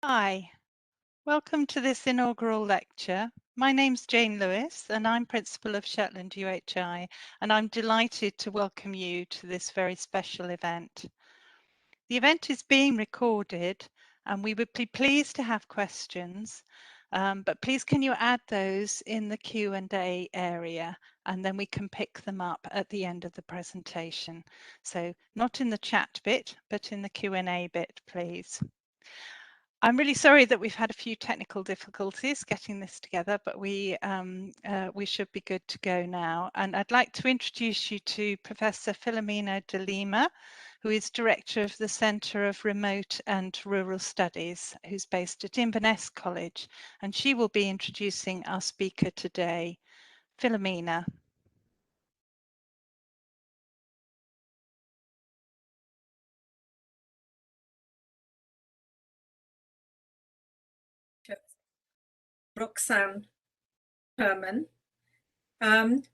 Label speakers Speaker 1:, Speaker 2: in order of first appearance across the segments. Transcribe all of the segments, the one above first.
Speaker 1: Hi, welcome to this inaugural lecture. My name's Jane Lewis and I'm Principal of Shetland UHI, and I'm delighted to welcome you to this very special event. The event is being recorded and we would be pleased to have questions, but please can you add those in the Q&A area and then we can pick them up at the end of the presentation. So not in the chat bit, but in the Q&A bit, please. I'm really sorry that we've had a few technical difficulties getting this together, but we should be good to go now. And I'd like to introduce you to Professor Philomena de Lima, who is Director of the Centre of Remote and Rural Studies, who's based at Inverness College, and she will be introducing our speaker today, Philomena.
Speaker 2: Roxane Permar.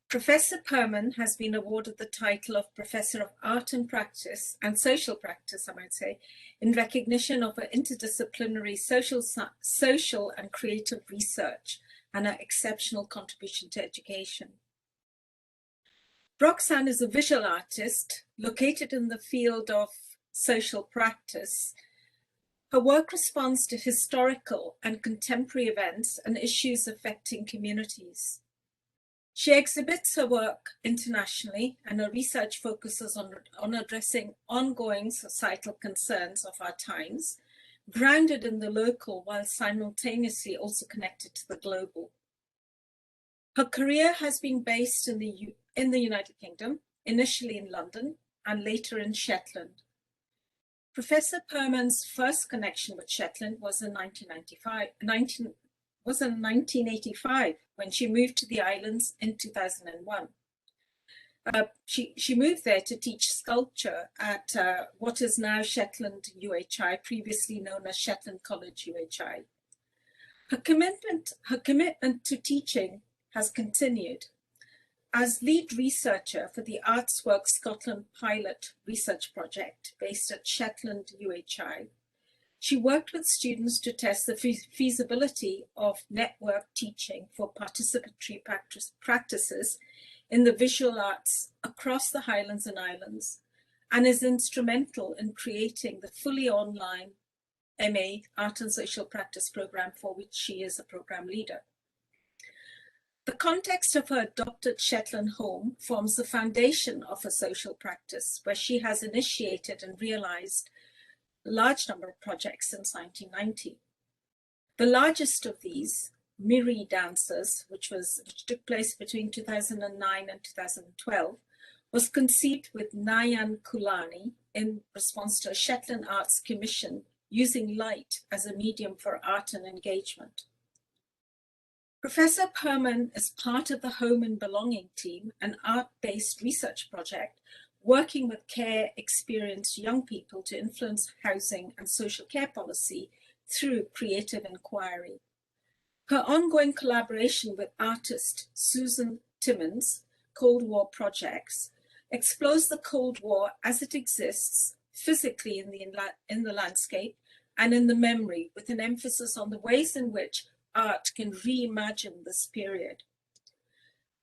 Speaker 2: Professor Permar has been awarded the title of Professor of Art and Practice and Social Practice, I might say, in recognition of her interdisciplinary social and creative research and her exceptional contribution to education. Roxane is a visual artist located in the field of social practice. Her work responds to historical and contemporary events and issues affecting communities. She exhibits her work internationally, and her research focuses on addressing ongoing societal concerns of our times, grounded in the local while simultaneously also connected to the global. Her career has been based in the United Kingdom, initially in London and later in Shetland. Professor Permar's first connection with Shetland was in 1985 when she moved to the islands in 2001. She moved there to teach sculpture at what is now Shetland UHI, previously known as Shetland College UHI. Her commitment to teaching has continued. As lead researcher for the Artsworks Scotland pilot research project based at Shetland UHI, she worked with students to test the feasibility of network teaching for participatory practices in the visual arts across the Highlands and Islands, and is instrumental in creating the fully online MA Art and Social Practice program, for which she is a program leader. The context of her adopted Shetland home forms the foundation of her social practice, where she has initiated and realized a large number of projects since 1990. The largest of these, Miri Dancers, which took place between 2009 and 2012, was conceived with Nayan Kulani in response to a Shetland Arts Commission using light as a medium for art and engagement. Professor Permar is part of the Home and Belonging team, an art-based research project working with care-experienced young people to influence housing and social care policy through creative inquiry. Her ongoing collaboration with artist Susan Timmins, Cold War Projects, explores the Cold War as it exists physically in the landscape and in the memory, with an emphasis on the ways in which art can reimagine this period.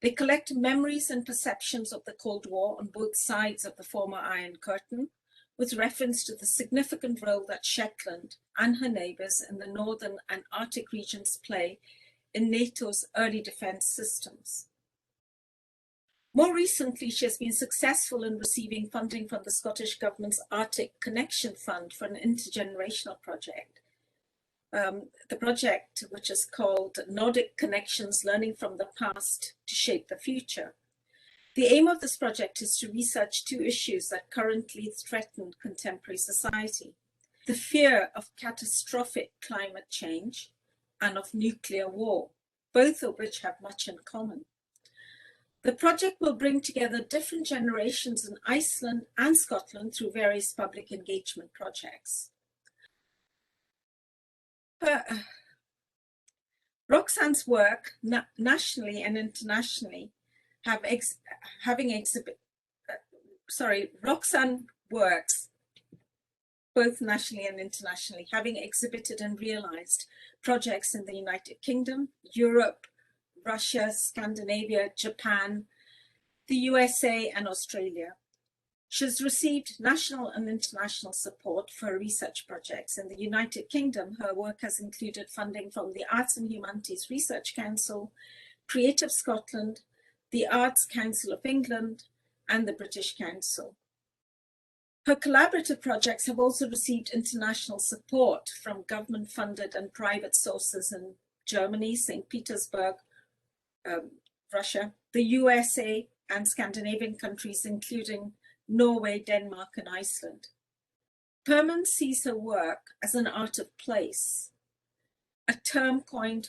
Speaker 2: They collect memories and perceptions of the Cold War on both sides of the former Iron Curtain, with reference to the significant role that Shetland and her neighbours in the northern and Arctic regions play in NATO's early defence systems. More recently, she has been successful in receiving funding from the Scottish Government's Arctic Connection Fund for an intergenerational project. The project, which is called Nordic Connections, Learning from the Past to Shape the Future. The aim of this project is to research two issues that currently threaten contemporary society: the fear of catastrophic climate change and of nuclear war, both of which have much in common. The project will bring together different generations in Iceland and Scotland through various public engagement projects. Roxane's work, nationally and internationally, Roxane works both nationally and internationally, having exhibited and realized projects in the United Kingdom, Europe, Russia, Scandinavia, Japan, the USA, and Australia. She's received national and international support for research projects. In the United Kingdom, her work has included funding from the Arts and Humanities Research Council, Creative Scotland, the Arts Council of England, and the British Council. Her collaborative projects have also received international support from government-funded and private sources in Germany, St. Petersburg, Russia, the USA, and Scandinavian countries, including Norway, Denmark, and Iceland. Permar sees her work as an art of place, a term coined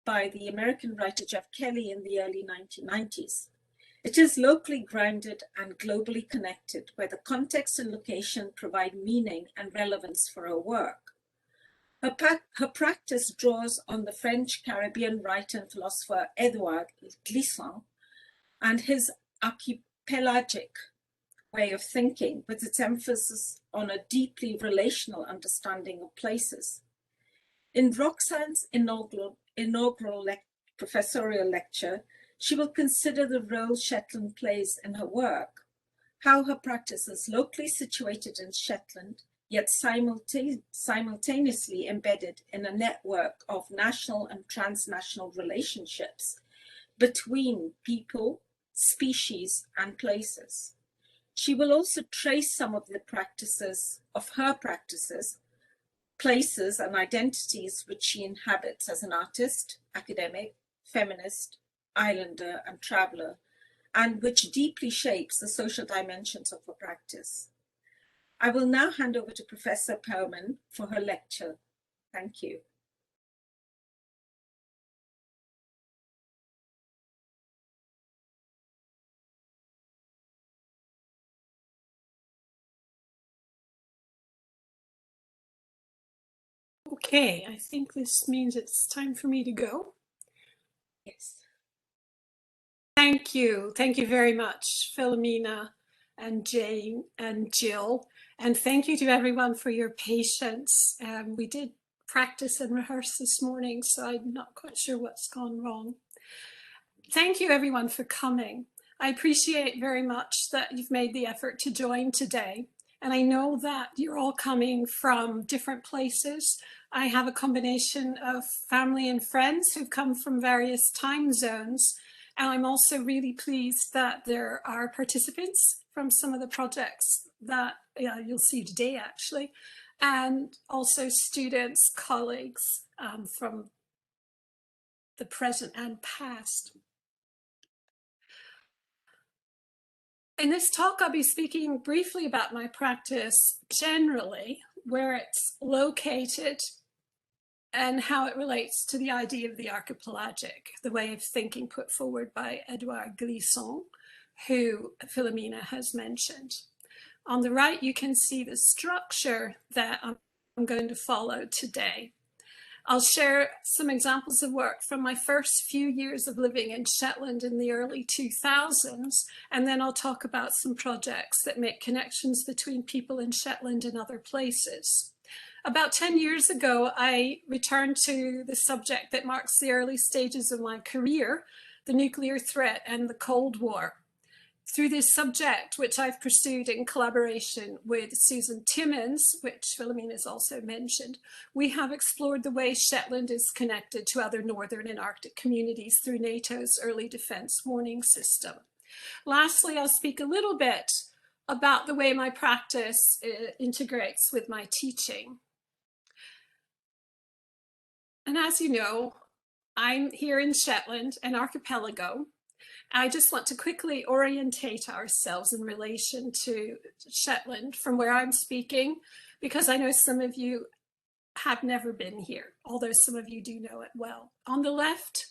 Speaker 2: by the American writer Jeff Kelly in the early 1990s. It is locally grounded and globally connected, where the context and location provide meaning and relevance for her work. Her practice draws on the French Caribbean writer and philosopher Edouard Glissant and his archipelagic way of thinking, with its emphasis on a deeply relational understanding of places. In Roxane's inaugural professorial lecture, she will consider the role Shetland plays in her work, how her practice is locally situated in Shetland, yet simultaneously embedded in a network of national and transnational relationships between people, species, and places. She will also trace some of the practices of her practices, places and identities which she inhabits as an artist, academic, feminist, islander, and traveler, and which deeply shapes the social dimensions of her practice. I will now hand over to Professor Permar for her lecture. Thank you.
Speaker 3: Okay, I think this means it's time for me to go.
Speaker 2: Yes.
Speaker 3: Thank you. Thank you very much, Philomena and Jane and Jill. And thank you to everyone for your patience. We did practice and rehearse this morning, so I'm not quite sure what's gone wrong. Thank you everyone for coming. I appreciate very much that you've made the effort to join today. And I know that you're all coming from different places. I have a combination of family and friends who've come from various time zones. And I'm also really pleased that there are participants from some of the projects that you'll see today, actually, and also students, colleagues from the present and past. In this talk, I'll be speaking briefly about my practice generally, where it's located, and how it relates to the idea of the archipelagic, the way of thinking put forward by Edouard Glissant, who Philomena has mentioned. On the right, you can see the structure that I'm going to follow today. I'll share some examples of work from my first few years of living in Shetland in the early 2000s, and then I'll talk about some projects that make connections between people in Shetland and other places. About 10 years ago, I returned to the subject that marks the early stages of my career, the nuclear threat and the Cold War. Through this subject, which I've pursued in collaboration with Susan Timmins, which Philomena has also mentioned, we have explored the way Shetland is connected to other northern and Arctic communities through NATO's early defense warning system. Lastly, I'll speak a little bit about the way my practice integrates with my teaching. And as you know, I'm here in Shetland, an archipelago. I just want to quickly orientate ourselves in relation to Shetland from where I'm speaking, because I know some of you have never been here, although some of you do know it well. On the left,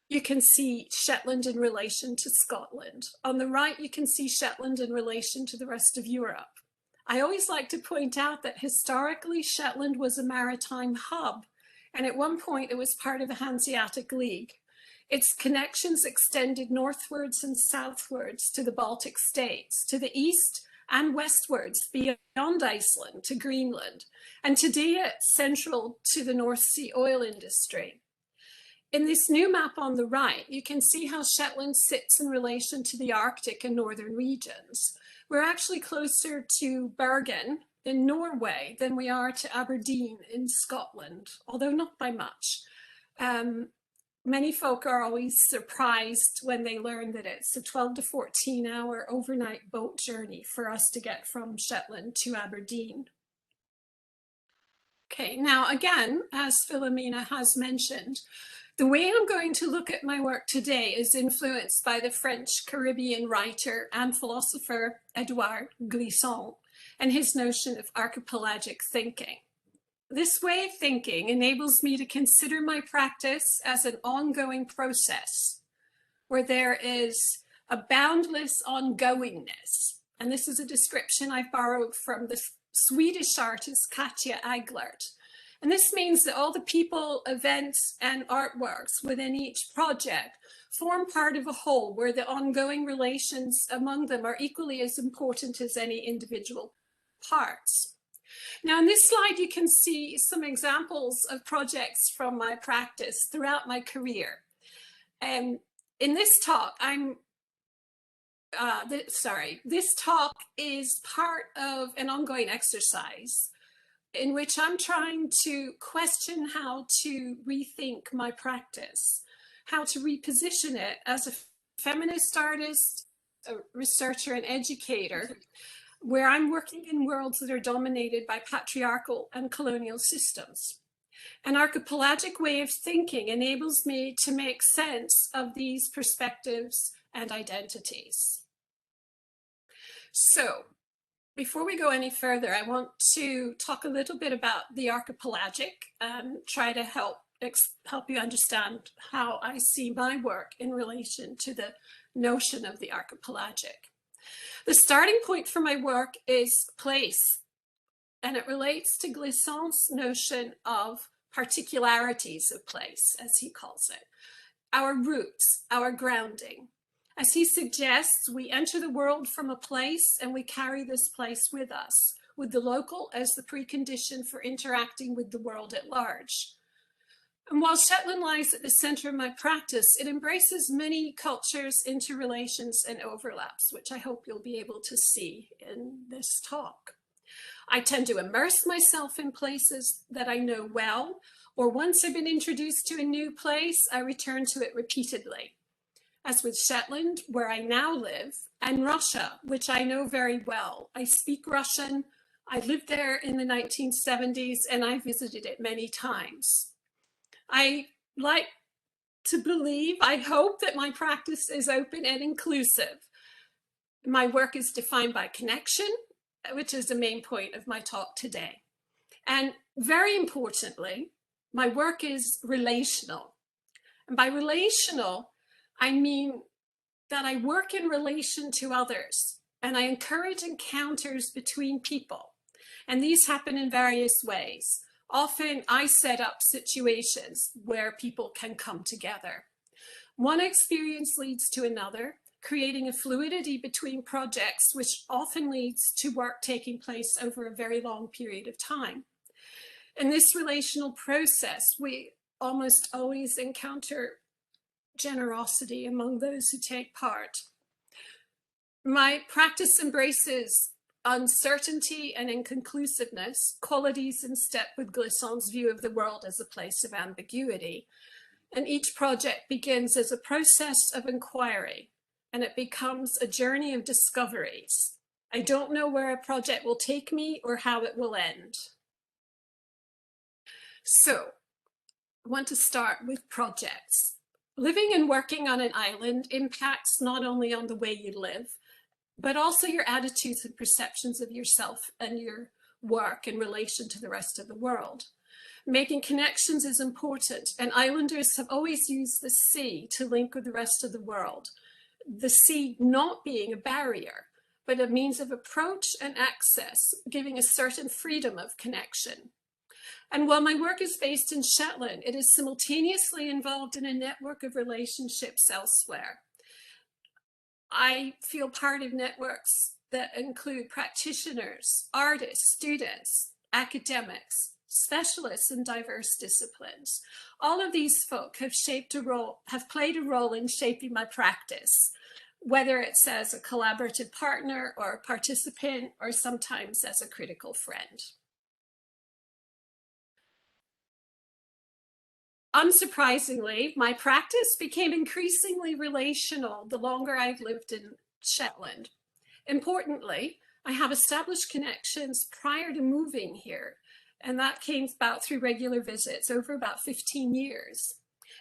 Speaker 3: you can see Shetland in relation to Scotland. On the right, you can see Shetland in relation to the rest of Europe. I always like to point out that historically, Shetland was a maritime hub, and at one point it was part of the Hanseatic League. Its connections extended northwards and southwards to the Baltic states. To the east, and westwards beyond Iceland to Greenland, and today it's central to the North Sea oil industry. In this new map on the right, you can see how Shetland sits in relation to the Arctic and northern regions. We're actually closer to Bergen in Norway than we are to Aberdeen in Scotland, although not by much. Many folk are always surprised when they learn that it's a 12 to 14 hour overnight boat journey for us to get from Shetland to Aberdeen. Okay, now again, as Philomena has mentioned, the way I'm going to look at my work today is influenced by the French Caribbean writer and philosopher Edouard Glissant and his notion of archipelagic thinking. This way of thinking enables me to consider my practice as an ongoing process where there is a boundless ongoingness. And this is a description I've borrowed from the Swedish artist Katja Aglert. And this means that all the people, events, and artworks within each project form part of a whole where the ongoing relations among them are equally as important as any individual parts. Now, in this slide, you can see some examples of projects from my practice throughout my career. In this talk, this talk is part of an ongoing exercise in which I'm trying to question how to rethink my practice, how to reposition it as a feminist artist, a researcher and educator, where I'm working in worlds that are dominated by patriarchal and colonial systems. An archipelagic way of thinking enables me to make sense of these perspectives and identities. So, before we go any further, I want to talk a little bit about the archipelagic and try to help you understand how I see my work in relation to the notion of the archipelagic. The starting point for my work is place, and it relates to Glissant's notion of particularities of place, as he calls it, our roots, our grounding. As he suggests, we enter the world from a place and we carry this place with us, with the local as the precondition for interacting with the world at large. And while Shetland lies at the center of my practice, it embraces many cultures, interrelations, and overlaps, which I hope you'll be able to see in this talk. I tend to immerse myself in places that I know well, or once I've been introduced to a new place, I return to it repeatedly. As with Shetland, where I now live, and Russia, which I know very well. I speak Russian, I lived there in the 1970s, and I visited it many times. I like to believe, I hope that my practice is open and inclusive. My work is defined by connection, which is the main point of my talk today. And very importantly, my work is relational. And by relational, I mean that I work in relation to others and I encourage encounters between people. And these happen in various ways. Often I set up situations where people can come together. One experience leads to another, creating a fluidity between projects, which often leads to work taking place over a very long period of time. In this relational process, we almost always encounter generosity among those who take part. My practice embraces uncertainty and inconclusiveness, qualities in step with Glissant's view of the world as a place of ambiguity. And each project begins as a process of inquiry, and it becomes a journey of discoveries. I don't know where a project will take me or how it will end. So, I want to start with projects. Living and working on an island impacts not only on the way you live, but also your attitudes and perceptions of yourself and your work in relation to the rest of the world. Making connections is important, and islanders have always used the sea to link with the rest of the world. The sea not being a barrier, but a means of approach and access, giving a certain freedom of connection. And while my work is based in Shetland, it is simultaneously involved in a network of relationships elsewhere. I feel part of networks that include practitioners, artists, students, academics, specialists in diverse disciplines. All of these folk have played a role in shaping my practice, whether it's as a collaborative partner or a participant, or sometimes as a critical friend. Unsurprisingly, my practice became increasingly relational the longer I've lived in Shetland. Importantly, I have established connections prior to moving here, and that came about through regular visits over about 15 years.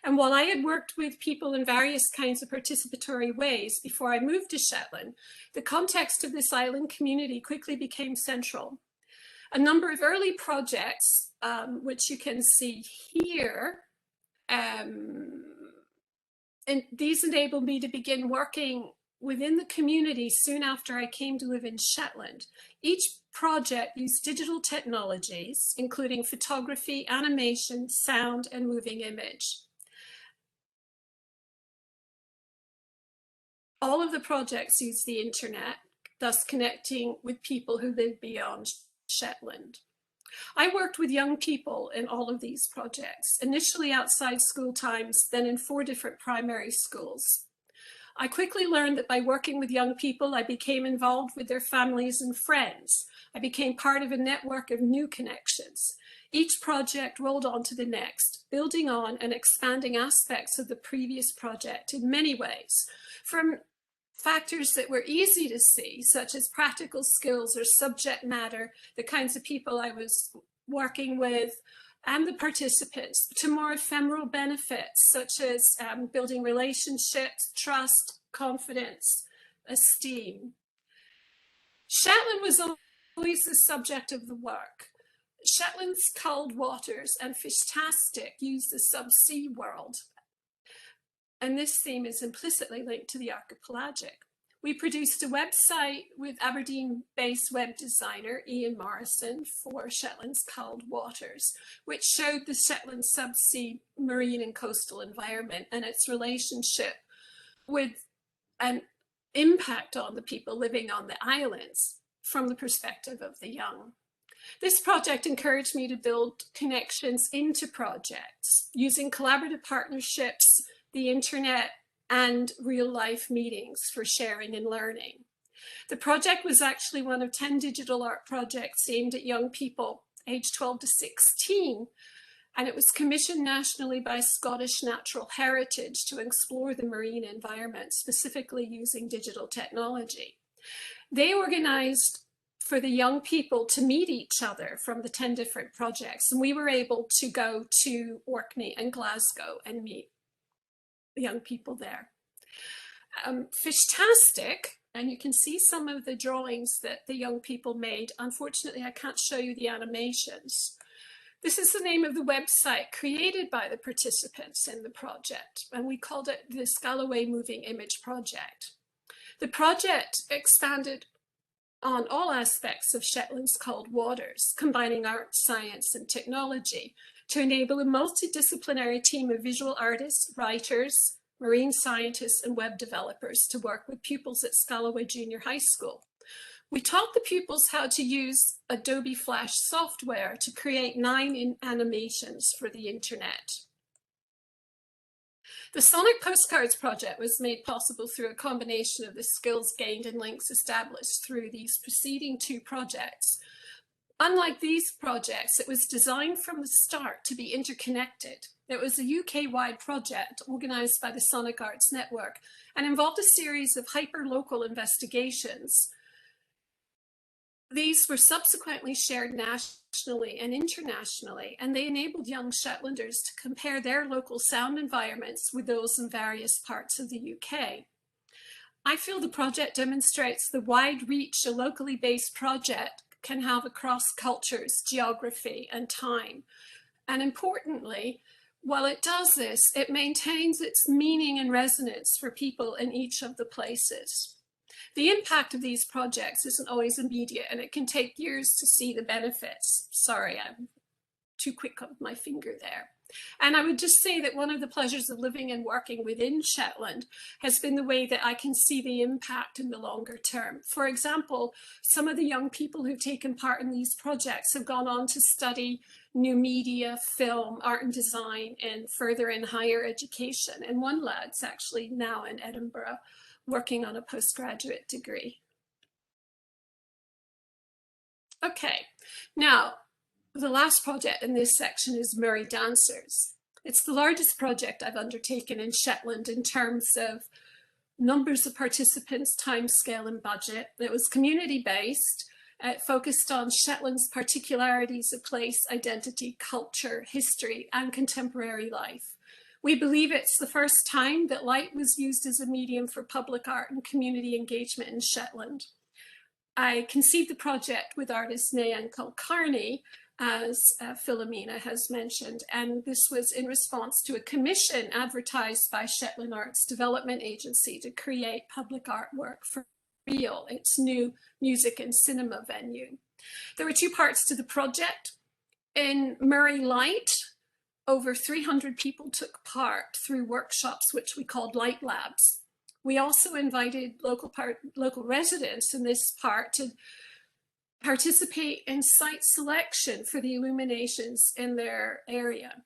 Speaker 3: And while I had worked with people in various kinds of participatory ways before I moved to Shetland, the context of this island community quickly became central. A number of early projects, which you can see here, and these enabled me to begin working within the community soon after I came to live in Shetland. Each project used digital technologies, including photography, animation, sound, and moving image. All of the projects use the internet, thus connecting with people who live beyond Shetland. I worked with young people in all of these projects, initially outside school times, then in 4 different primary schools. I quickly learned that by working with young people, I became involved with their families and friends. I became part of a network of new connections. Each project rolled on to the next, building on and expanding aspects of the previous project in many ways, from factors that were easy to see, such as practical skills or subject matter, the kinds of people I was working with, and the participants, to more ephemeral benefits, such as building relationships, trust, confidence, esteem. Shetland was always the subject of the work. Shetland's cold waters and Fishtastic use the subsea world, and this theme is implicitly linked to the archipelagic. We produced a website with Aberdeen-based web designer Ian Morrison for Shetland's cold waters, which showed the Shetland subsea marine and coastal environment and its relationship with an impact on the people living on the islands from the perspective of the young. This project encouraged me to build connections into projects using collaborative partnerships, the internet, and real-life meetings for sharing and learning. The project was actually one of 10 digital art projects aimed at young people aged 12 to 16, and it was commissioned nationally by Scottish Natural Heritage to explore the marine environment, specifically using digital technology. They organized for the young people to meet each other from the 10 different projects, and we were able to go to Orkney and Glasgow and meet young people there. Fishtastic, and you can see some of the drawings that the young people made. Unfortunately, I can't show you the animations. This is the name of the website created by the participants in the project, and we called it the Scalloway Moving Image Project. The project expanded on all aspects of Shetland's cold waters, combining art, science, and technology to enable a multidisciplinary team of visual artists, writers, marine scientists, and web developers to work with pupils at Scalloway Junior High School. We taught the pupils how to use Adobe Flash software to create 9 animations for the internet. The Sonic Postcards project was made possible through a combination of the skills gained and links established through these preceding 2 projects. Unlike these projects, it was designed from the start to be interconnected. It was a UK-wide project organized by the Sonic Arts Network and involved a series of hyper-local investigations. These were subsequently shared nationally and internationally, and they enabled young Shetlanders to compare their local sound environments with those in various parts of the UK. I feel the project demonstrates the wide reach a locally based project can have across cultures, geography, and time. And importantly, while it does this, it maintains its meaning and resonance for people in each of the places. The impact of these projects isn't always immediate, and it can take years to see the benefits. Sorry, I'm too quick with my finger there. And I would just say that one of the pleasures of living and working within Shetland has been the way that I can see the impact in the longer term. For example, some of the young people who've taken part in these projects have gone on to study new media, film, art and design, and further in higher education. And one lad's actually now in Edinburgh working on a postgraduate degree. Okay, now, the last project in this section is Murray Dancers. It's the largest project I've undertaken in Shetland in terms of numbers of participants, timescale and budget. It was community-based. It focused on Shetland's particularities of place, identity, culture, history, and contemporary life. We believe it's the first time that light was used as a medium for public art and community engagement in Shetland. I conceived the project with artist Nayan Kulkarni, as Philomena has mentioned, and this was in response to a commission advertised by Shetland Arts Development Agency to create public artwork for Real, its new music and cinema venue. There were two parts to the project. In Murray Light, over 300 people took part through workshops which we called Light Labs. We also invited local residents in this part to participate in site selection for the illuminations in their area.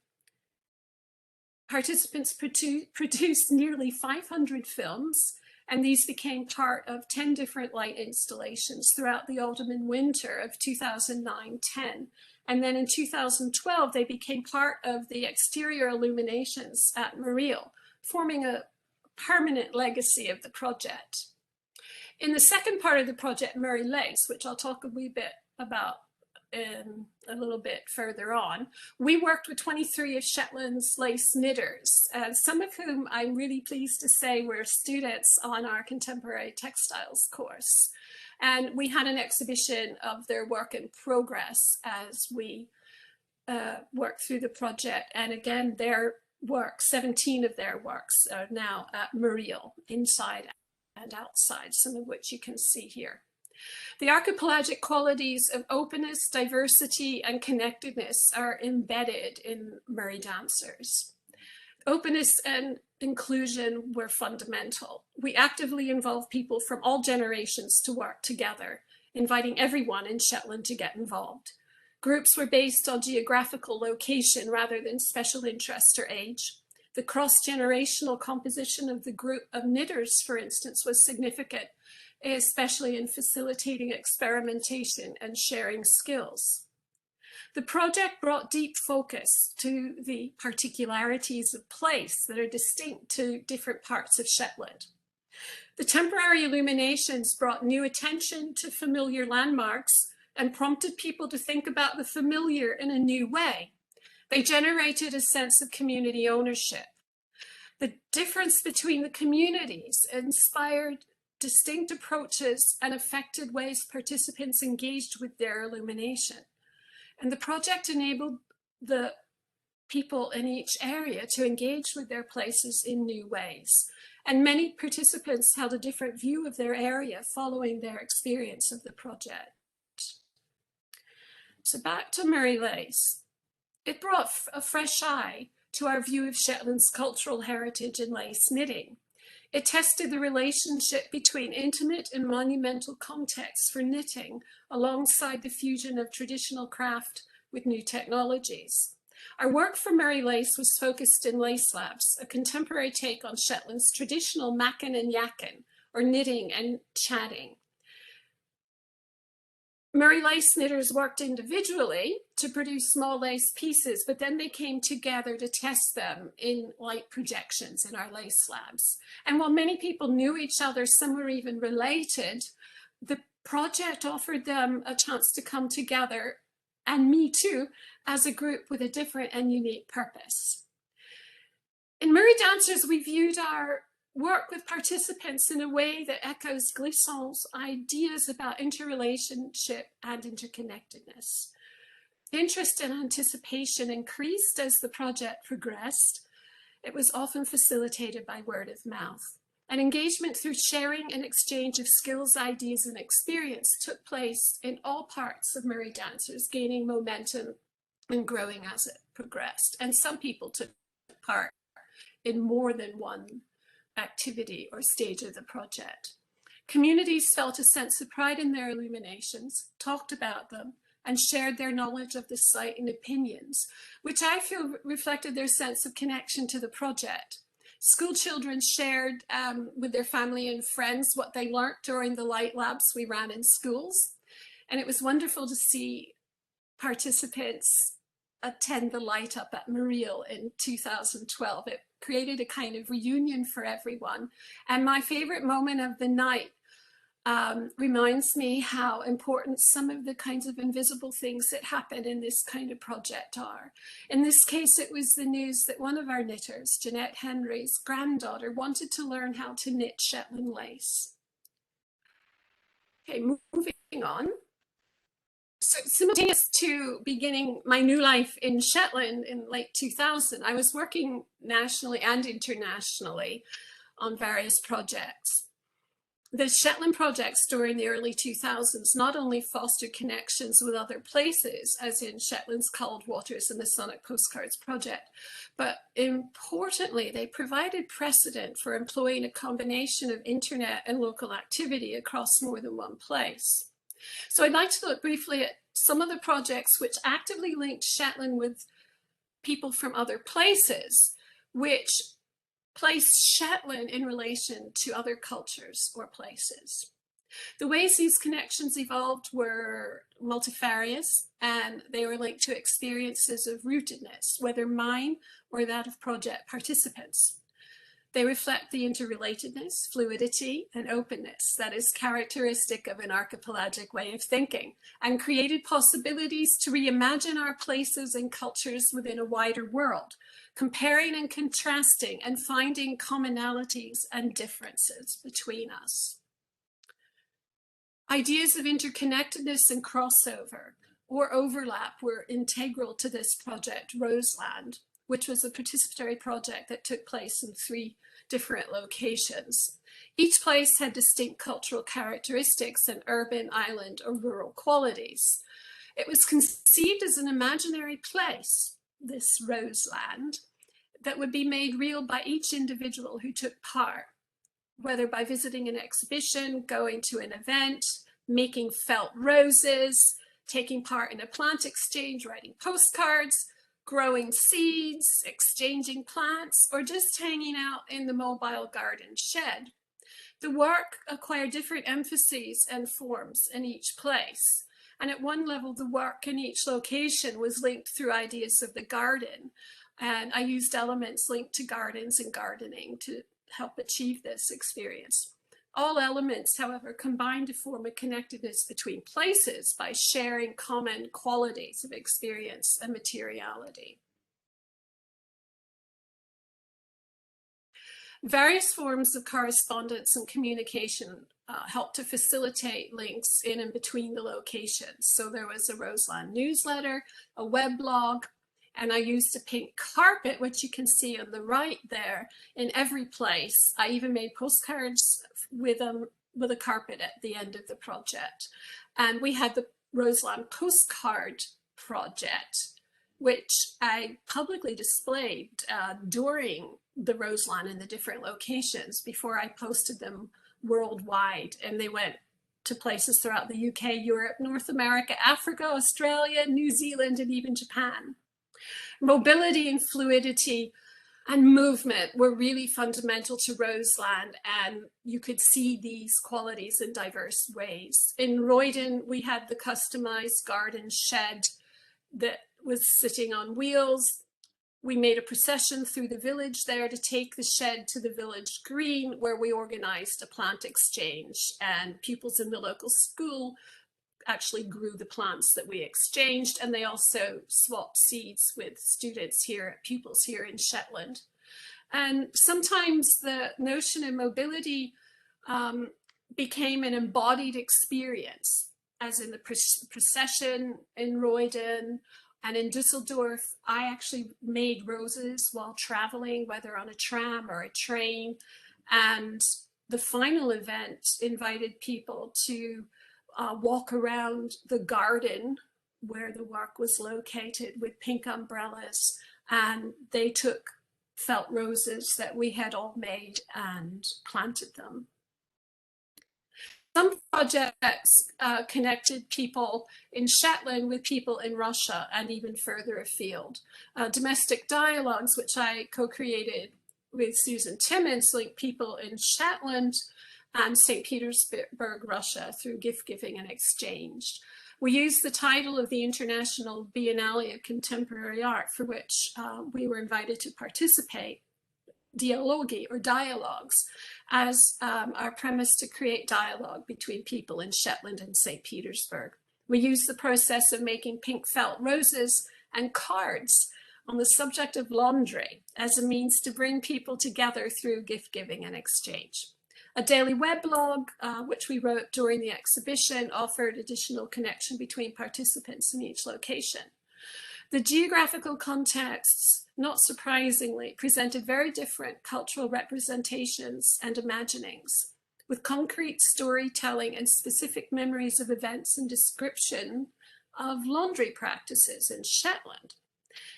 Speaker 3: Participants produced nearly 500 films, and these became part of 10 different light installations throughout the autumn and winter of 2009-10. And then in 2012, they became part of the exterior illuminations at Mariel, forming a permanent legacy of the project. In the second part of the project, Murray Lace, which I'll talk a wee bit about a little bit further on, we worked with 23 of Shetland's lace knitters, some of whom I'm really pleased to say were students on our contemporary textiles course. And we had an exhibition of their work in progress as we worked through the project. And again, their work, 17 of their works are now at Mariel, inside and outside, some of which you can see here. The archipelagic qualities of openness, diversity, and connectedness are embedded in Murray Dancers. Openness and inclusion were fundamental. We actively involve people from all generations to work together, inviting everyone in Shetland to get involved. Groups were based on geographical location rather than special interest or age. The cross-generational composition of the group of knitters, for instance, was significant, especially in facilitating experimentation and sharing skills. The project brought deep focus to the particularities of place that are distinct to different parts of Shetland. The temporary illuminations brought new attention to familiar landmarks and prompted people to think about the familiar in a new way. They generated a sense of community ownership. The difference between the communities inspired distinct approaches and affected ways participants engaged with their illumination. And the project enabled the people in each area to engage with their places in new ways. And many participants held a different view of their area following their experience of the project. So back to Murray Lace. It brought a fresh eye to our view of Shetland's cultural heritage in lace knitting. It tested the relationship between intimate and monumental contexts for knitting alongside the fusion of traditional craft with new technologies. Our work for Murray Lace was focused in Lace Labs, a contemporary take on Shetland's traditional mackin and yakkin, or knitting and chatting. Murray lace knitters worked individually to produce small lace pieces, but then they came together to test them in light projections in our lace labs. And while many people knew each other, some were even related, the project offered them a chance to come together, and me too, as a group with a different and unique purpose. In Murray Dancers, we viewed our work with participants in a way that echoes Glissant's ideas about interrelationship and interconnectedness. Interest and anticipation increased as the project progressed. It was often facilitated by word of mouth. And engagement through sharing and exchange of skills, ideas, and experience took place in all parts of Murray Dancers, gaining momentum and growing as it progressed. And some people took part in more than one activity or stage of the project. Communities felt a sense of pride in their illuminations, talked about them, and shared their knowledge of the site and opinions, which I feel reflected their sense of connection to the project. School children shared with their family and friends what they learnt during the light labs we ran in schools. And it was wonderful to see participants attend the light up at Mariel in 2012. It created a kind of reunion for everyone. And my favorite moment of the night reminds me how important some of the kinds of invisible things that happen in this kind of project are. In this case, it was the news that one of our knitters, Jeanette Henry's granddaughter, wanted to learn how to knit Shetland lace. Okay, moving on. So simultaneous to beginning my new life in Shetland in late 2000, I was working nationally and internationally on various projects. The Shetland projects during the early 2000s not only fostered connections with other places, as in Shetland's Cold Waters and the Sonic Postcards project, but importantly, they provided precedent for employing a combination of internet and local activity across more than one place. So I'd like to look briefly at some of the projects which actively linked Shetland with people from other places, which place Shetland in relation to other cultures or places. The ways these connections evolved were multifarious, and they were linked to experiences of rootedness, whether mine or that of project participants. They reflect the interrelatedness, fluidity, and openness that is characteristic of an archipelagic way of thinking, and created possibilities to reimagine our places and cultures within a wider world, comparing and contrasting and finding commonalities and differences between us. Ideas of interconnectedness and crossover or overlap were integral to this project, Roseland, which was a participatory project that took place in 3 different locations. Each place had distinct cultural characteristics and urban, island, or rural qualities. It was conceived as an imaginary place, this Roseland, that would be made real by each individual who took part, whether by visiting an exhibition, going to an event, making felt roses, taking part in a plant exchange, writing postcards, growing seeds, exchanging plants, or just hanging out in the mobile garden shed. The work acquired different emphases and forms in each place. And at one level, the work in each location was linked through ideas of the garden. And I used elements linked to gardens and gardening to help achieve this experience. All elements, however, combine to form a connectedness between places by sharing common qualities of experience and materiality. Various forms of correspondence and communication help to facilitate links in and between the locations. So there was a Roseland newsletter, a weblog, and I used a pink carpet, which you can see on the right there, in every place. I even made postcards with a carpet at the end of the project. And we had the Roseland postcard project, which I publicly displayed during the Roseland in the different locations before I posted them worldwide. And they went to places throughout the UK, Europe, North America, Africa, Australia, New Zealand, and even Japan. Mobility and fluidity and movement were really fundamental to Roseland, and you could see these qualities in diverse ways. In Royden, we had the customized garden shed that was sitting on wheels. We made a procession through the village there to take the shed to the village green, where we organized a plant exchange, and pupils in the local school actually grew the plants that we exchanged, and they also swapped seeds with students here, pupils here in Shetland. And sometimes the notion of mobility became an embodied experience, as in the procession in Royden and in Düsseldorf. I actually made roses while traveling, whether on a tram or a train, and the final event invited people to walk around the garden where the work was located with pink umbrellas, and they took felt roses that we had all made and planted them. Some projects connected people in Shetland with people in Russia and even further afield. Domestic Dialogues, which I co-created with Susan Timmins, linked people in Shetland and St. Petersburg, Russia, through gift giving and exchange. We used the title of the International Biennale of Contemporary Art, for which we were invited to participate, dialogi, or dialogues, as our premise to create dialogue between people in Shetland and St. Petersburg. We used the process of making pink felt roses and cards on the subject of laundry as a means to bring people together through gift giving and exchange. A daily weblog, which we wrote during the exhibition, offered additional connection between participants in each location. The geographical contexts, not surprisingly, presented very different cultural representations and imaginings, with concrete storytelling and specific memories of events and description of laundry practices in Shetland.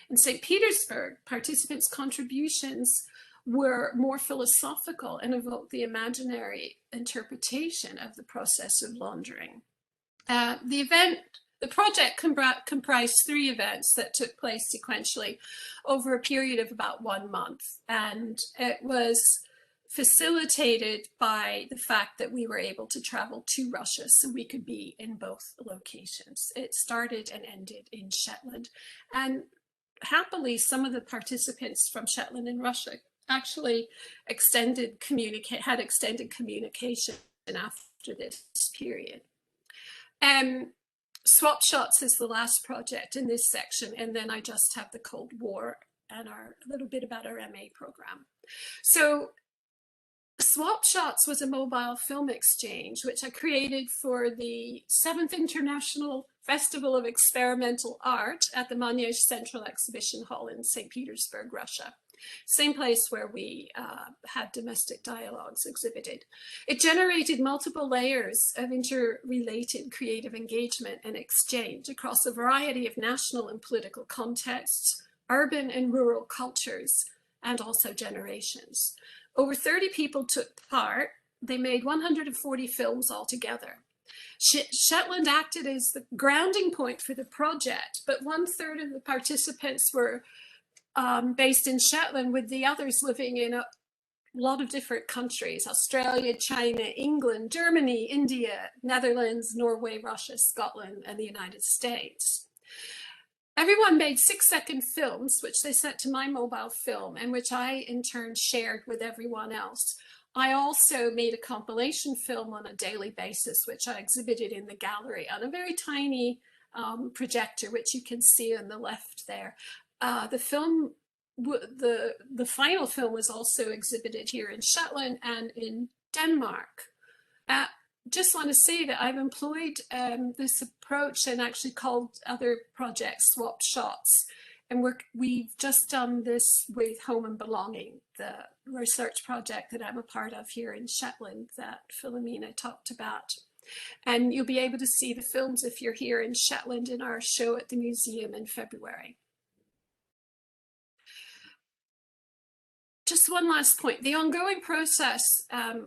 Speaker 3: In St. Petersburg, participants' contributions were more philosophical and evoked the imaginary interpretation of the process of laundering. The project comprised 3 events that took place sequentially over a period of about 1 month, and it was facilitated by the fact that we were able to travel to Russia so we could be in both locations. It started and ended in Shetland, and happily some of the participants from Shetland and Russia actually had extended communication after this period. Swap Shots is the last project in this section, and then I just have the Cold War and a little bit about our MA program. So Swap Shots was a mobile film exchange, which I created for the 7th International Festival of Experimental Art at the Manège Central Exhibition Hall in St. Petersburg, Russia. Same place where we had Domestic Dialogues exhibited. It generated multiple layers of interrelated creative engagement and exchange across a variety of national and political contexts, urban and rural cultures, and also generations. Over 30 people took part. They made 140 films altogether. Shetland acted as the grounding point for the project, but 1/3 of the participants were based in Shetland, with the others living in a lot of different countries: Australia, China, England, Germany, India, Netherlands, Norway, Russia, Scotland, and the United States. Everyone made 6-second films, which they sent to my mobile film, and which I in turn shared with everyone else. I also made a compilation film on a daily basis, which I exhibited in the gallery on a very tiny projector, which you can see on the left there. The final film was also exhibited here in Shetland and in Denmark. Just want to say that I've employed this approach and actually called other projects Swap Shots. And we've just done this with Home and Belonging, the research project that I'm a part of here in Shetland that Philomena talked about. And you'll be able to see the films if you're here in Shetland in our show at the museum in February. Just one last point. The ongoing process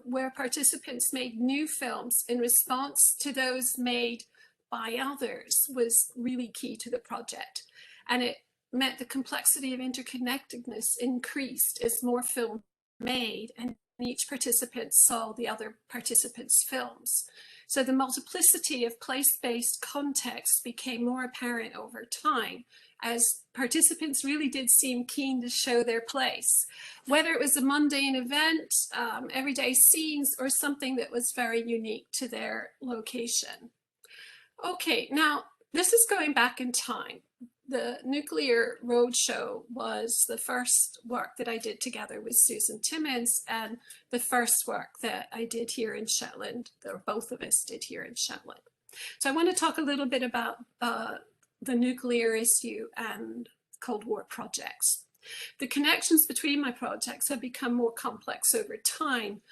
Speaker 3: where participants made new films in response to those made by others was really key to the project. And it meant the complexity of interconnectedness increased as more film made and each participant saw the other participants' films. So the multiplicity of place-based contexts became more apparent over time, as participants really did seem keen to show their place, whether it was a mundane event, everyday scenes, or something that was very unique to their location. Okay, now this is going back in time. The Nuclear Roadshow was the first work that I did together with Susan Timmins, and the first work that I did here in Shetland, or both of us did here in Shetland. So I want to talk a little bit about the nuclear issue and Cold War projects. The connections between my projects have become more complex over time.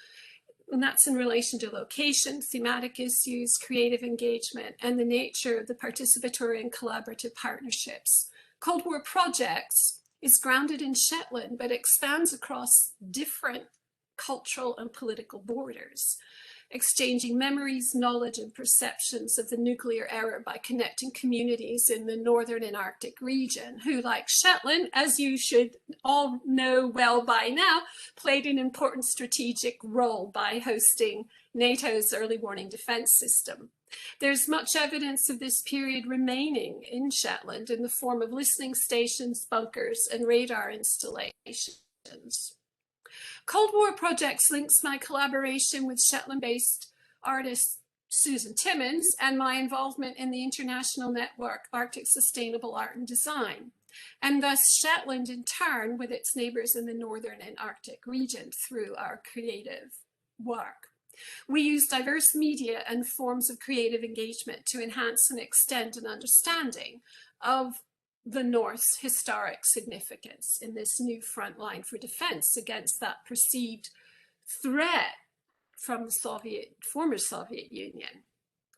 Speaker 3: And that's in relation to location, thematic issues, creative engagement, and the nature of the participatory and collaborative partnerships. Cold War Projects is grounded in Shetland, but expands across different cultural and political borders, exchanging memories, knowledge, and perceptions of the nuclear era by connecting communities in the Northern and Arctic region, who, like Shetland, as you should all know well by now, played an important strategic role by hosting NATO's early warning defense system. There's much evidence of this period remaining in Shetland in the form of listening stations, bunkers, and radar installations. Cold War Projects links my collaboration with Shetland-based artist Susan Timmins and my involvement in the international network Arctic Sustainable Art and Design, and thus Shetland in turn with its neighbors in the Northern and Arctic region through our creative work. We use diverse media and forms of creative engagement to enhance and extend an understanding of the North's historic significance in this new front line for defense against that perceived threat from the former Soviet Union.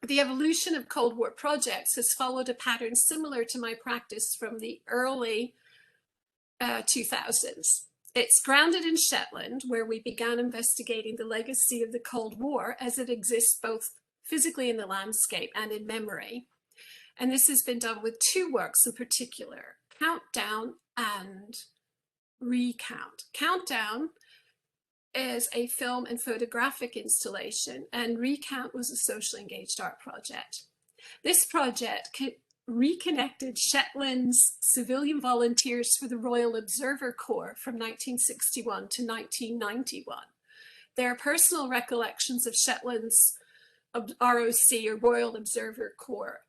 Speaker 3: The evolution of Cold War Projects has followed a pattern similar to my practice from the early 2000s. It's grounded in Shetland, where we began investigating the legacy of the Cold War as it exists both physically in the landscape and in memory. And this has been done with two works in particular, Countdown and Recount. Countdown is a film and photographic installation, and Recount was a socially engaged art project. This project reconnected Shetland's civilian volunteers for the Royal Observer Corps from 1961 to 1991. Their personal recollections of Shetland's ROC, or Royal Observer Corps,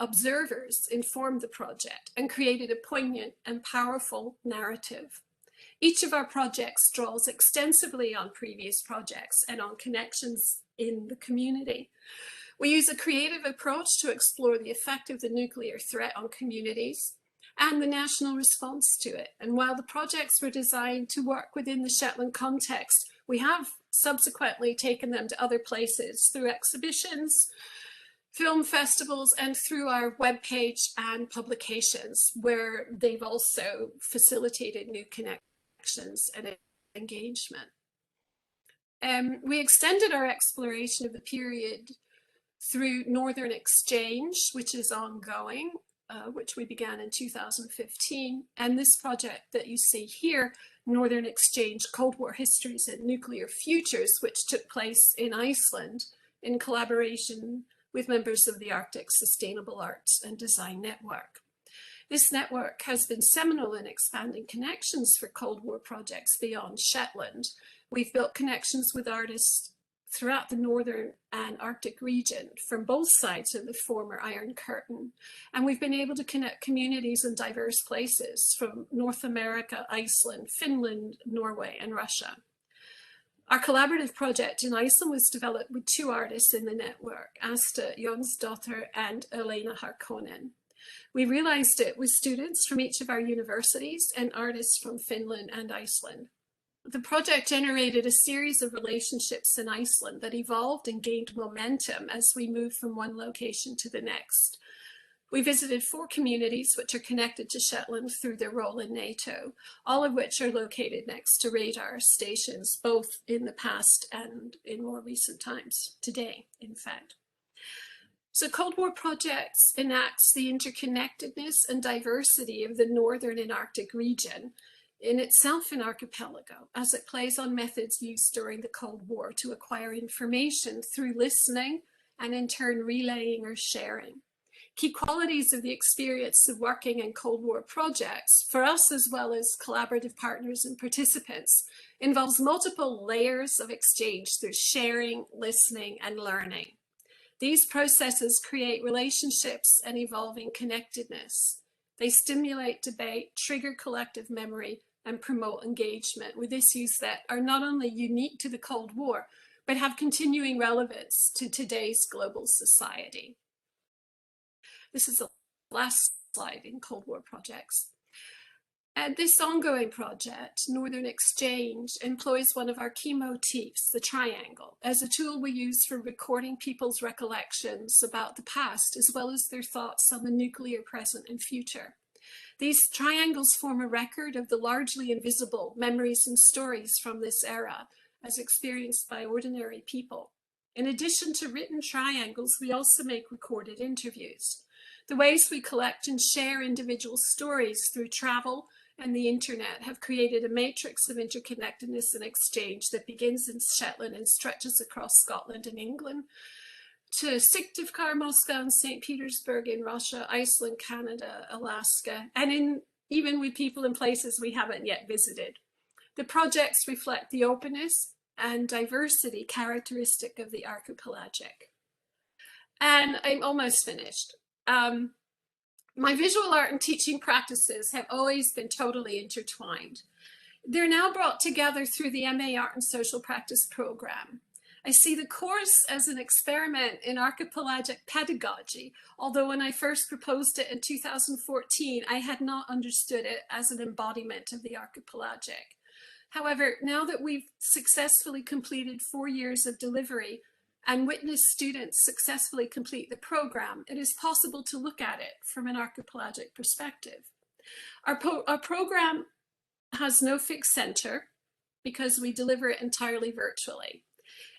Speaker 3: observers informed the project and created a poignant and powerful narrative. Each of our projects draws extensively on previous projects and on connections in the community. We use a creative approach to explore the effect of the nuclear threat on communities and the national response to it. And while the projects were designed to work within the Shetland context, we have subsequently taken them to other places through exhibitions, film festivals, and through our webpage and publications, where they've also facilitated new connections and engagement. We extended our exploration of the period through Northern Exchange, which is ongoing, which we began in 2015. And this project that you see here, Northern Exchange, Cold War Histories and Nuclear Futures, which took place in Iceland in collaboration with members of the Arctic Sustainable Arts and Design Network. This network has been seminal in expanding connections for Cold War projects beyond Shetland. We've built connections with artists throughout the Northern and Arctic region from both sides of the former Iron Curtain. And we've been able to connect communities in diverse places from North America, Iceland, Finland, Norway, and Russia. Our collaborative project in Iceland was developed with two artists in the network, Asta Jonsdottir and Elena Harkonen. We realized it with students from each of our universities and artists from Finland and Iceland. The project generated a series of relationships in Iceland that evolved and gained momentum as we moved from one location to the next. We visited 4 communities which are connected to Shetland through their role in NATO, all of which are located next to radar stations, both in the past and in more recent times, today, in fact. So Cold War Projects enacts the interconnectedness and diversity of the Northern and Arctic region, in itself an archipelago, as it plays on methods used during the Cold War to acquire information through listening and in turn relaying or sharing. Key qualities of the experience of working in Cold War projects, for us as well as collaborative partners and participants, involves multiple layers of exchange through sharing, listening, and learning. These processes create relationships and evolving connectedness. They stimulate debate, trigger collective memory, and promote engagement with issues that are not only unique to the Cold War, but have continuing relevance to today's global society. This is the last slide in Cold War projects. And this ongoing project, Northern Exchange, employs one of our key motifs, the triangle, as a tool we use for recording people's recollections about the past, as well as their thoughts on the nuclear present and future. These triangles form a record of the largely invisible memories and stories from this era, as experienced by ordinary people. In addition to written triangles, we also make recorded interviews. The ways we collect and share individual stories through travel and the internet have created a matrix of interconnectedness and exchange that begins in Shetland and stretches across Scotland and England to Syktyvkar, Moscow, and St. Petersburg in Russia, Iceland, Canada, Alaska, and even with people in places we haven't yet visited. The projects reflect the openness and diversity characteristic of the archipelagic. And I'm almost finished. My visual art and teaching practices have always been totally intertwined. They're now brought together through the MA Art and Social Practice program. I see the course as an experiment in archipelagic pedagogy, although when I first proposed it in 2014, I had not understood it as an embodiment of the archipelagic. However, now that we've successfully completed 4 years of delivery and witnessed students successfully complete the program, it is possible to look at it from an archipelagic perspective. Our program has no fixed center because we deliver it entirely virtually.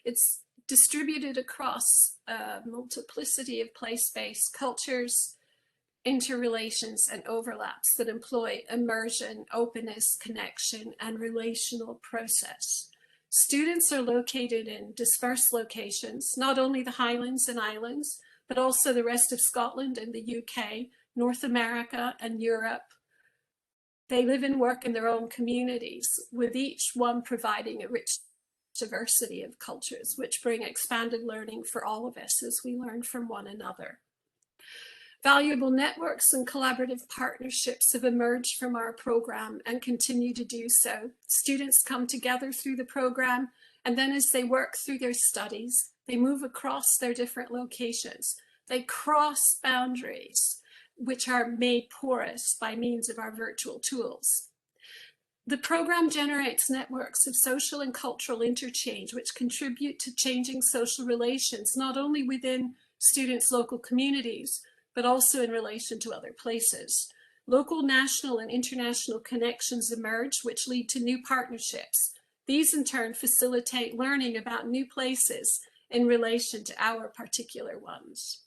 Speaker 3: It's distributed across a multiplicity of place-based cultures, interrelations, and overlaps that employ immersion, openness, connection, and relational process. Students are located in dispersed locations, not only the Highlands and Islands, but also the rest of Scotland and the UK, North America, and Europe. They live and work in their own communities, with each one providing a rich diversity of cultures, which bring expanded learning for all of us as we learn from one another. Valuable networks and collaborative partnerships have emerged from our program and continue to do so. Students come together through the program, and then as they work through their studies, they move across their different locations. They cross boundaries, which are made porous by means of our virtual tools. The program generates networks of social and cultural interchange, which contribute to changing social relations, not only within students' local communities, but also in relation to other places. Local, national, and international connections emerge, which lead to new partnerships. These in turn facilitate learning about new places in relation to our particular ones.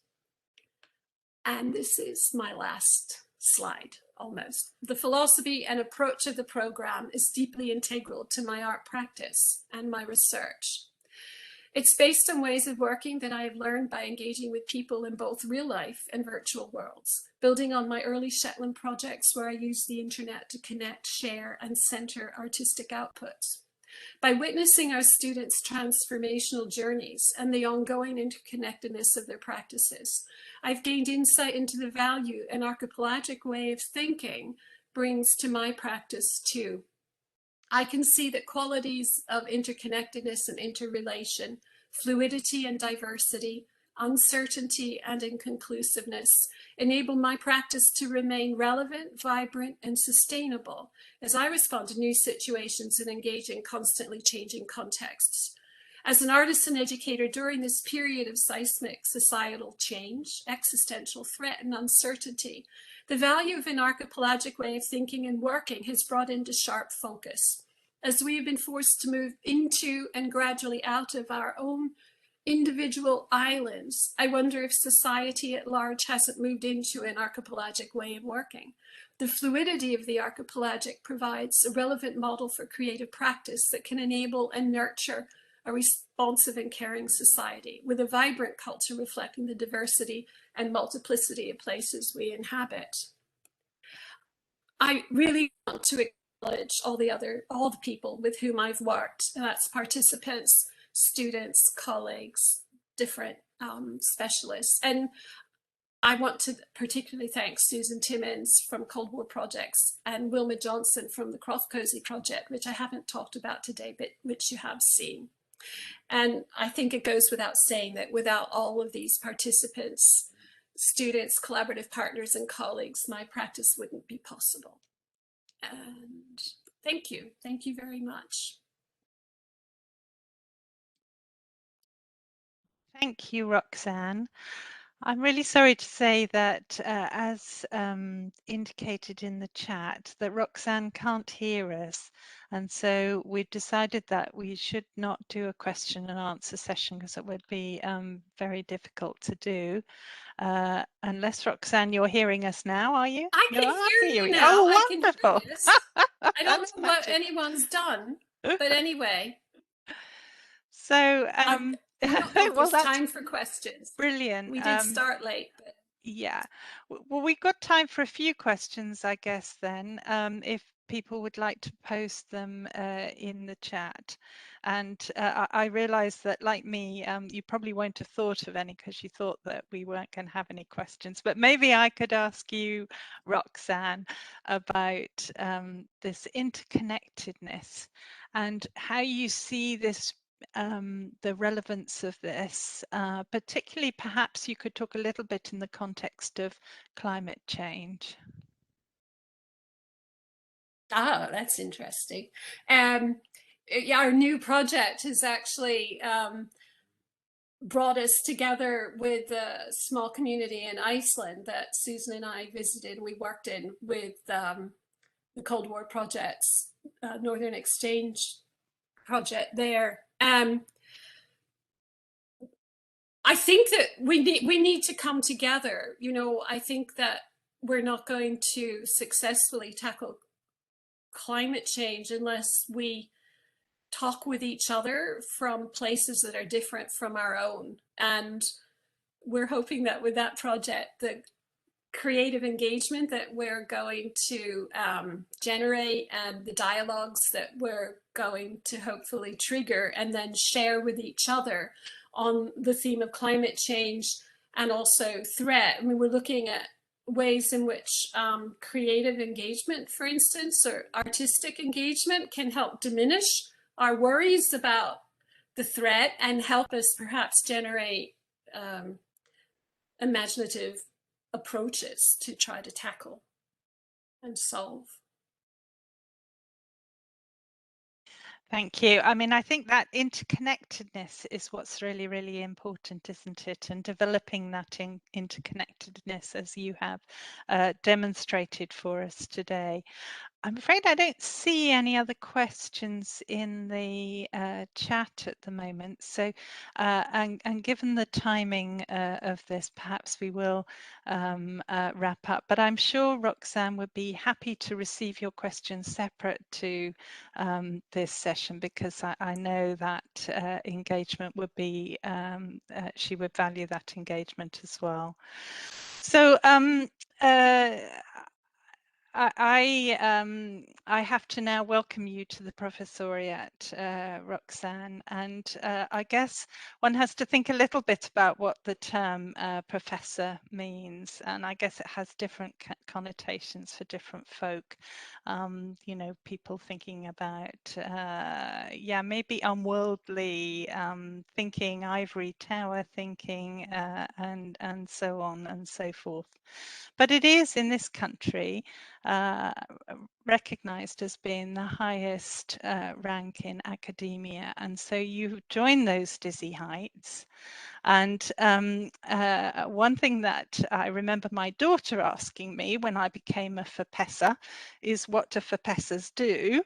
Speaker 3: And this is my last slide, almost. The philosophy and approach of the program is deeply integral to my art practice and my research. It's based on ways of working that I have learned by engaging with people in both real life and virtual worlds, building on my early Shetland projects where I used the internet to connect, share, and center artistic outputs. By witnessing our students' transformational journeys and the ongoing interconnectedness of their practices, I've gained insight into the value an archipelagic way of thinking brings to my practice too. I can see that qualities of interconnectedness and interrelation, fluidity and diversity, uncertainty and inconclusiveness enable my practice to remain relevant, vibrant, and sustainable as I respond to new situations and engage in constantly changing contexts. As an artist and educator during this period of seismic societal change, existential threat, and uncertainty, the value of an archipelagic way of thinking and working has brought into sharp focus. As we have been forced to move into and gradually out of our own individual islands, I wonder if society at large hasn't moved into an archipelagic way of working. The fluidity of the archipelagic provides a relevant model for creative practice that can enable and nurture a responsive and caring society with a vibrant culture reflecting the diversity and multiplicity of places we inhabit. I really want to acknowledge all the people with whom I've worked. That's participants, students, colleagues, different specialists. And I want to particularly thank Susan Timmins from Cold War Projects and Wilma Johnson from the Croft Cozy Project, which I haven't talked about today, but which you have seen. And I think it goes without saying that without all of these participants, students, collaborative partners, and colleagues, my practice wouldn't be possible. And thank you. Thank you very much.
Speaker 1: Thank you, Roxane. I'm really sorry to say that, as indicated in the chat, that Roxane can't hear us. And so we've decided that we should not do a question and answer session because it would be very difficult to do. Unless, Roxane, you're hearing us now, are you?
Speaker 3: I can hear you now.
Speaker 1: Oh,
Speaker 3: I can
Speaker 1: wonderful.
Speaker 3: hear this. I don't know what anyone's done, but anyway.
Speaker 1: So,
Speaker 3: I don't know if
Speaker 1: well,
Speaker 3: there's
Speaker 1: that's
Speaker 3: time for questions.
Speaker 1: brilliant.
Speaker 3: We did start late, but
Speaker 1: yeah. Well, we've got time for a few questions, I guess, then, if people would like to post them in the chat. And I realise that, like me, you probably won't have thought of any because you thought that we weren't going to have any questions. But maybe I could ask you, Roxane, about this interconnectedness and how you see this, the relevance of this, particularly perhaps you could talk a little bit in the context of climate change.
Speaker 3: oh, that's interesting. Yeah, our new project has actually brought us together with a small community in Iceland that Susan and I visited. We worked in with the Cold War projects, Northern Exchange project there. I think that we need to come together. You know, I think that we're not going to successfully tackle climate change unless we talk with each other from places that are different from our own. And we're hoping that with that project, the creative engagement that we're going to generate and the dialogues that we're going to hopefully trigger and then share with each other on the theme of climate change and also threat. I mean, we're looking at ways in which creative engagement, for instance, or artistic engagement can help diminish our worries about the threat and help us perhaps generate imaginative approaches to try to tackle and solve.
Speaker 1: Thank you. I mean, I think that interconnectedness is what's really, really important, isn't it? And developing that interconnectedness as you have demonstrated for us today. I'm afraid I don't see any other questions in the chat at the moment. So, and given the timing of this, perhaps we will wrap up. But I'm sure Roxane would be happy to receive your questions separate to this session, because I know that engagement would be, she would value that engagement as well. So, I have to now welcome you to the professoriate, Roxane, and I guess one has to think a little bit about what the term professor means, and I guess it has different connotations for different folk. You know, people thinking about, yeah, maybe unworldly thinking, ivory tower thinking, and so on and so forth. But it is in this country recognized as being the highest rank in academia, and so you join those dizzy heights. And one thing that I remember my daughter asking me when I became a FPESA is, what do FPESAs do?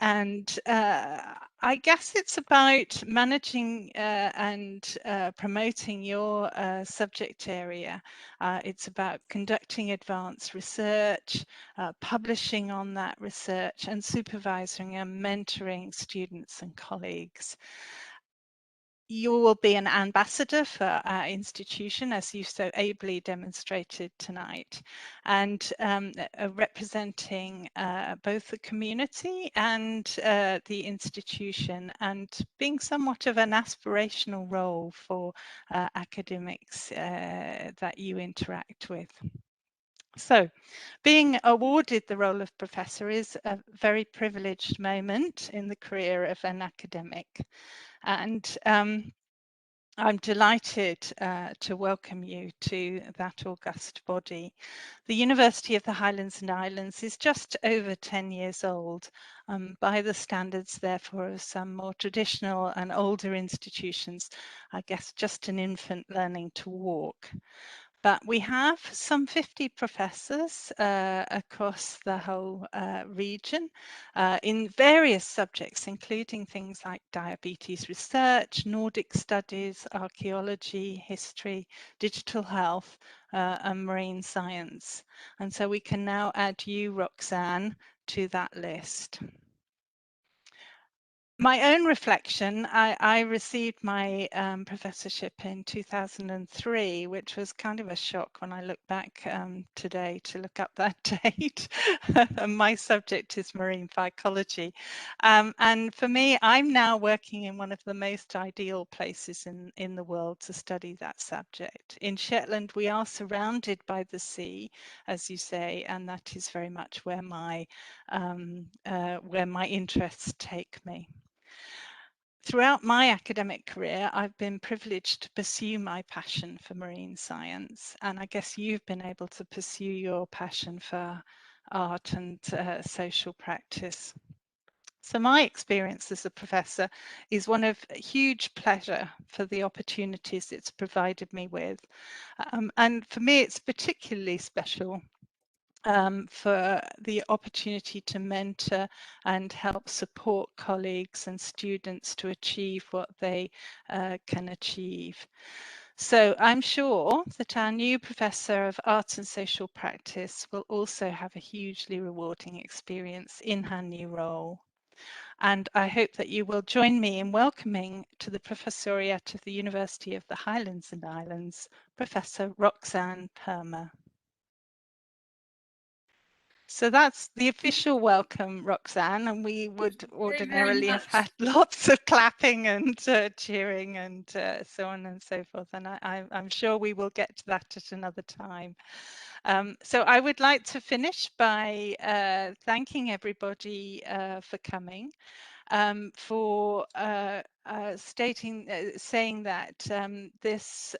Speaker 1: And I guess it's about managing and promoting your subject area. It's about conducting advanced research, publishing on that research, and supervising and mentoring students and colleagues. You will be an ambassador for our institution, as you so ably demonstrated tonight, and representing both the community and the institution, and being somewhat of an aspirational role for academics that you interact with. So, being awarded the role of professor is a very privileged moment in the career of an academic. And I'm delighted to welcome you to that august body. The University of the Highlands and Islands is just over 10 years old, by the standards, therefore, of some more traditional and older institutions. I guess just an infant learning to walk. But we have some 50 professors across the whole region in various subjects, including things like diabetes research, Nordic studies, archaeology, history, digital health, and marine science. And so we can now add you, Roxane, to that list. My own reflection, I received my professorship in 2003, which was kind of a shock when I look back today to look up that date. And my subject is marine phycology. And for me, I'm now working in one of the most ideal places in the world to study that subject. In Shetland, we are surrounded by the sea, as you say, and that is very much where my interests take me. Throughout my academic career, I've been privileged to pursue my passion for marine science, and I guess you've been able to pursue your passion for art and social practice. So my experience as a professor is one of huge pleasure for the opportunities it's provided me with. And for me, it's particularly special for the opportunity to mentor and help support colleagues and students to achieve what they can achieve. So I'm sure that our new Professor of Arts and Social Practice will also have a hugely rewarding experience in her new role. And I hope that you will join me in welcoming to the Professoriate of the University of the Highlands and Islands, Professor Roxane Permar. So that's the official welcome, Roxane, and we would ordinarily have had lots of clapping and cheering and so on and so forth. And I'm sure we will get to that at another time. So I would like to finish by thanking everybody for coming. For saying that this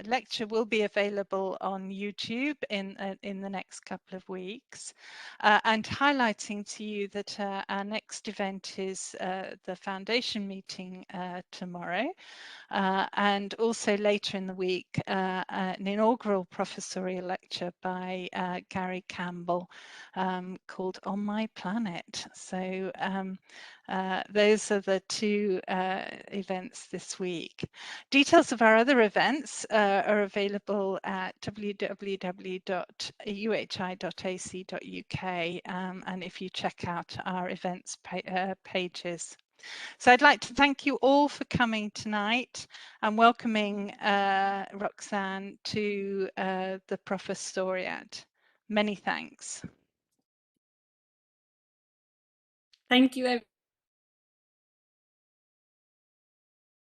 Speaker 1: lecture will be available on YouTube in the next couple of weeks, and highlighting to you that our next event is the foundation meeting tomorrow. And also later in the week, an inaugural professorial lecture by Gary Campbell called On My Planet. So those are the two events this week. Details of our other events are available at www.uhi.ac.uk, and if you check out our events pages. So I'd like to thank you all for coming tonight and welcoming Roxane to the Professoriate. Many thanks.
Speaker 3: Thank you, everyone.